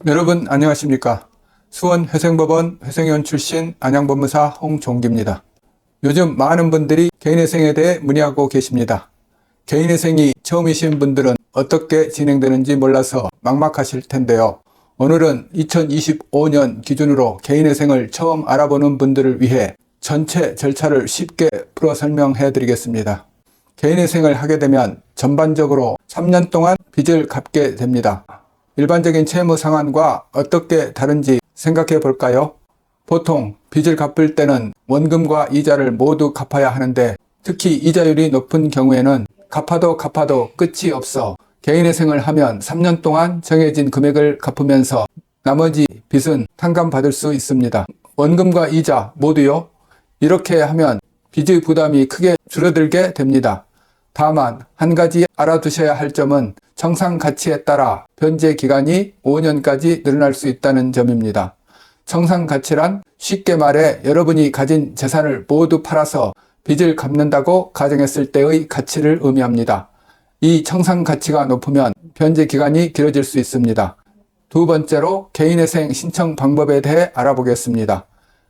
여러분 안녕하십니까? 수원회생법원 회생위원 출신 안양법무사 홍종기입니다. 요즘 많은 분들이 개인회생에 대해 문의하고 계십니다. 개인회생이 처음이신 분들은 어떻게 진행되는지 몰라서 막막하실 텐데요. 오늘은 2025년 기준으로 개인회생을 처음 알아보는 분들을 위해 전체 절차를 쉽게 풀어 설명해 드리겠습니다. 개인회생을 하게 되면 전반적으로 3년 동안 빚을 갚게 됩니다. 일반적인 채무 상환과 어떻게 다른지 생각해 볼까요? 보통 빚을 갚을 때는 원금과 이자를 모두 갚아야 하는데 특히 이자율이 높은 경우에는 갚아도 끝이 없어 개인회생을 하면 3년 동안 정해진 금액을 갚으면서 나머지 빚은 탕감받을 수 있습니다. 원금과 이자 모두요? 이렇게 하면 빚의 부담이 크게 줄어들게 됩니다. 다만 한 가지 알아두셔야 할 점은 청산 가치에 따라 변제 기간이 5년까지 늘어날 수 있다는 점입니다. 청산 가치란 쉽게 말해 여러분이 가진 재산을 모두 팔아서 빚을 갚는다고 가정했을 때의 가치를 의미합니다. 이 청산 가치가 높으면 변제 기간이 길어질 수 있습니다. 두 번째로 개인회생 신청 방법에 대해 알아보겠습니다.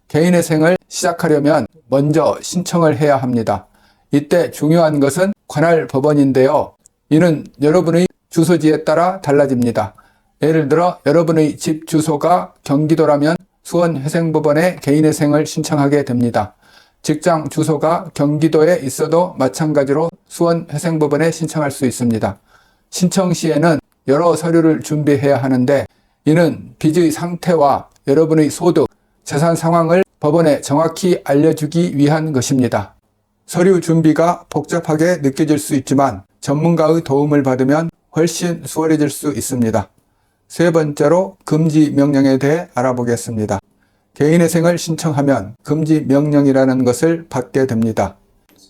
개인회생을 시작하려면 먼저 신청을 해야 합니다. 이때 중요한 것은 관할 법원인데요. 이는 여러분의 주소지에 따라 달라집니다. 예를 들어 여러분의 집 주소가 경기도라면 수원회생법원에 개인회생을 신청하게 됩니다. 직장 주소가 경기도에 있어도 마찬가지로 수원회생법원에 신청할 수 있습니다. 신청 시에는 여러 서류를 준비해야 하는데 이는 빚의 상태와 여러분의 소득, 재산 상황을 법원에 정확히 알려주기 위한 것입니다. 서류 준비가 복잡하게 느껴질 수 있지만 전문가의 도움을 받으면 훨씬 수월해질 수 있습니다. 세 번째로 금지 명령에 대해 알아보겠습니다. 개인회생을 신청하면 금지 명령이라는 것을 받게 됩니다.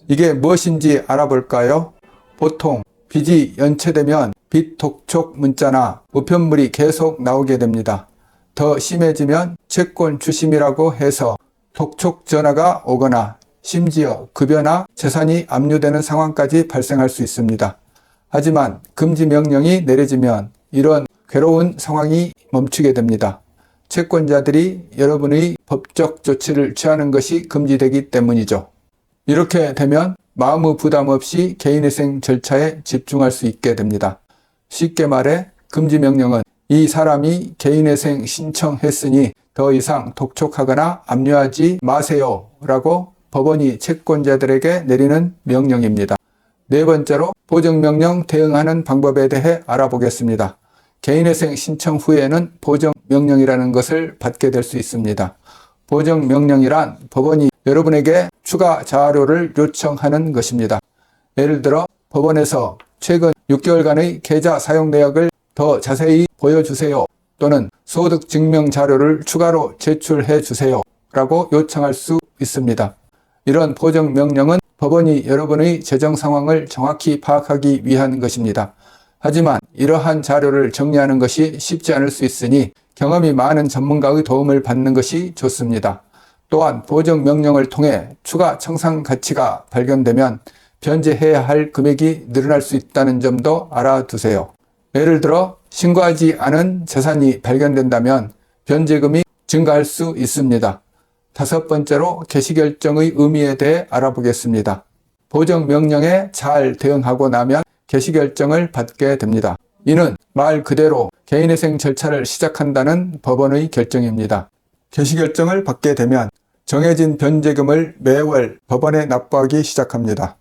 이게 무엇인지 알아볼까요? 보통 빚이 연체되면 빚 독촉 문자나 우편물이 계속 나오게 됩니다. 더 심해지면 채권 주심이라고 해서 독촉 전화가 오거나 심지어 급여나 재산이 압류되는 상황까지 발생할 수 있습니다. 하지만 금지 명령이 내려지면 이런 괴로운 상황이 멈추게 됩니다. 채권자들이 여러분의 법적 조치를 취하는 것이 금지되기 때문이죠. 이렇게 되면 마음의 부담 없이 개인회생 절차에 집중할 수 있게 됩니다. 쉽게 말해 금지 명령은 이 사람이 개인회생 신청했으니 더 이상 독촉하거나 압류하지 마세요 라고 법원이 채권자들에게 내리는 명령입니다. 네 번째로 보정명령 대응하는 방법에 대해 알아보겠습니다. 개인회생 신청 후에는 보정명령이라는 것을 받게 될 수 있습니다. 보정명령이란 법원이 여러분에게 추가 자료를 요청하는 것입니다. 예를 들어 법원에서 최근 6개월간의 계좌 사용 내역을 더 자세히 보여주세요 또는 소득 증명 자료를 추가로 제출해 주세요 라고 요청할 수 있습니다. 이런 보정명령은 법원이 여러분의 재정 상황을 정확히 파악하기 위한 것입니다. 하지만 이러한 자료를 정리하는 것이 쉽지 않을 수 있으니 경험이 많은 전문가의 도움을 받는 것이 좋습니다. 또한 보정명령을 통해 추가 청산 가치가 발견되면 변제해야 할 금액이 늘어날 수 있다는 점도 알아두세요. 예를 들어 신고하지 않은 재산이 발견된다면 변제금이 증가할 수 있습니다. 다섯 번째로 개시결정의 의미에 대해 알아보겠습니다. 보정명령에 잘 대응하고 나면 개시결정을 받게 됩니다. 이는 말 그대로 개인회생 절차를 시작한다는 법원의 결정입니다. 개시결정을 받게 되면 정해진 변제금을 매월 법원에 납부하기 시작합니다.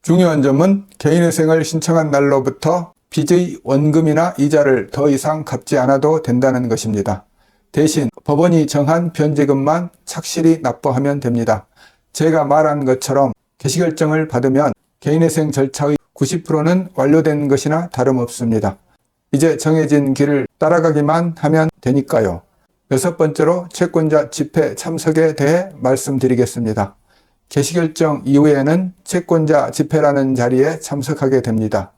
중요한 점은 개인회생을 신청한 날로부터 빚의 원금이나 이자를 더 이상 갚지 않아도 된다는 것입니다. 대신 법원이 정한 변제금만 착실히 납부하면 됩니다. 제가 말한 것처럼 개시결정을 받으면 개인회생 절차의 90%는 완료된 것이나 다름없습니다. 이제 정해진 길을 따라가기만 하면 되니까요. 여섯 번째로 채권자 집회 참석에 대해 말씀드리겠습니다. 개시결정 이후에는 채권자 집회라는 자리에 참석하게 됩니다.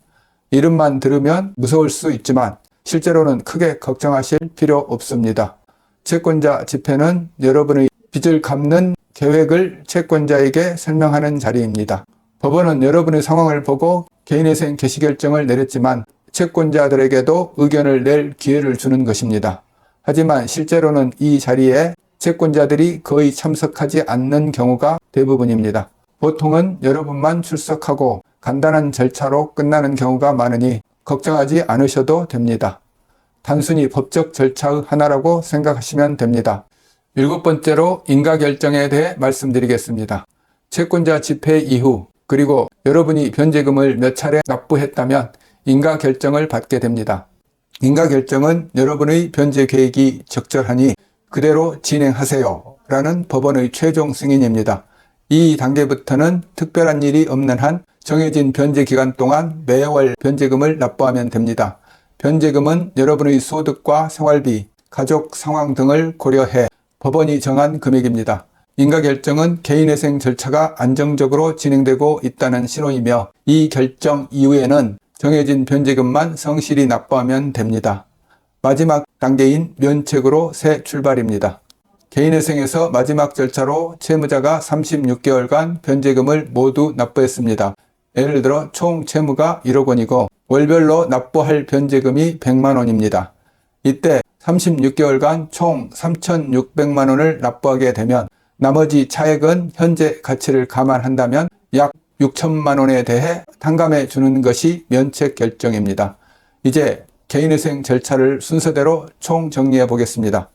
이름만 들으면 무서울 수 있지만 실제로는 크게 걱정하실 필요 없습니다. 채권자 집회는 여러분의 빚을 갚는 계획을 채권자에게 설명하는 자리입니다. 법원은 여러분의 상황을 보고 개인회생 개시결정을 내렸지만 채권자들에게도 의견을 낼 기회를 주는 것입니다. 하지만 실제로는 이 자리에 채권자들이 거의 참석하지 않는 경우가 대부분입니다. 보통은 여러분만 출석하고 간단한 절차로 끝나는 경우가 많으니 걱정하지 않으셔도 됩니다. 단순히 법적 절차의 하나라고 생각하시면 됩니다. 7번째로 인가결정에 대해 말씀드리겠습니다. 채권자 집회 이후 그리고 여러분이 변제금을 몇 차례 납부했다면 인가결정을 받게 됩니다. 인가결정은 여러분의 변제 계획이 적절하니 그대로 진행하세요 라는 법원의 최종 승인입니다. 이 단계부터는 특별한 일이 없는 한 정해진 변제 기간 동안 매월 변제금을 납부하면 됩니다. 변제금은 여러분의 소득과 생활비, 가족 상황 등을 고려해 법원이 정한 금액입니다. 인가결정은 개인회생 절차가 안정적으로 진행되고 있다는 신호이며 이 결정 이후에는 정해진 변제금만 성실히 납부하면 됩니다. 마지막 단계인 면책으로 새 출발입니다. 개인회생에서 마지막 절차로 채무자가 36개월간 변제금을 모두 납부했습니다. 예를 들어 총 채무가 1억 원이고 월별로 납부할 변제금이 100만 원입니다. 이때 36개월간 총 3,600만 원을 납부하게 되면 나머지 차액은 현재 가치를 감안한다면 약 6천만 원에 대해 탕감해 주는 것이 면책 결정입니다. 이제 개인회생 절차를 순서대로 총 정리해 보겠습니다.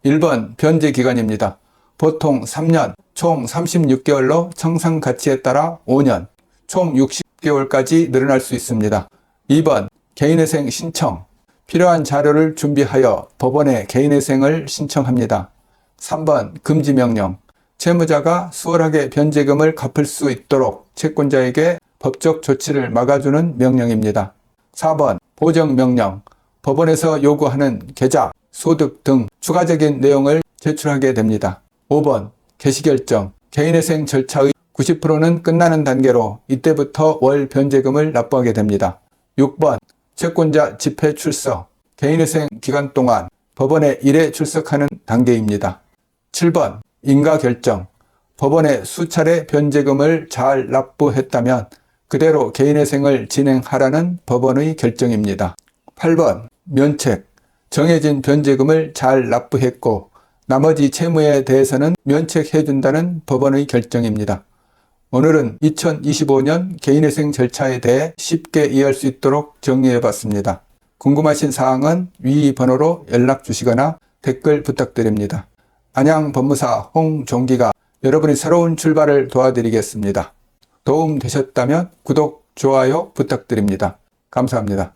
1번 변제 기간입니다. 보통 3년, 총 36개월로 청산 가치에 따라 5년, 총 60개월까지 늘어날 수 있습니다. 2번 개인회생 신청. 필요한 자료를 준비하여 법원에 개인회생을 신청합니다. 3번 금지명령. 채무자가 수월하게 변제금을 갚을 수 있도록 채권자에게 법적 조치를 막아주는 명령입니다. 4번 보정명령. 법원에서 요구하는 계좌, 소득 등 추가적인 내용을 제출하게 됩니다. 5번 개시결정. 개인회생 절차의 90%는 끝나는 단계로 이때부터 월 변제금을 납부하게 됩니다. 6번 채권자 집회 출석. 개인회생 기간 동안 법원에 1회 출석하는 단계입니다. 7번 인가결정. 법원에 수차례 변제금을 잘 납부했다면 그대로 개인회생을 진행하라는 법원의 결정입니다. 8번 면책. 정해진 변제금을 잘 납부했고 나머지 채무에 대해서는 면책해준다는 법원의 결정입니다. 오늘은 2025년 개인회생 절차에 대해 쉽게 이해할 수 있도록 정리해봤습니다. 궁금하신 사항은 위 번호로 연락 주시거나 댓글 부탁드립니다. 안양법무사 홍종기가 여러분의 새로운 출발을 도와드리겠습니다. 도움 되셨다면 구독, 좋아요 부탁드립니다. 감사합니다.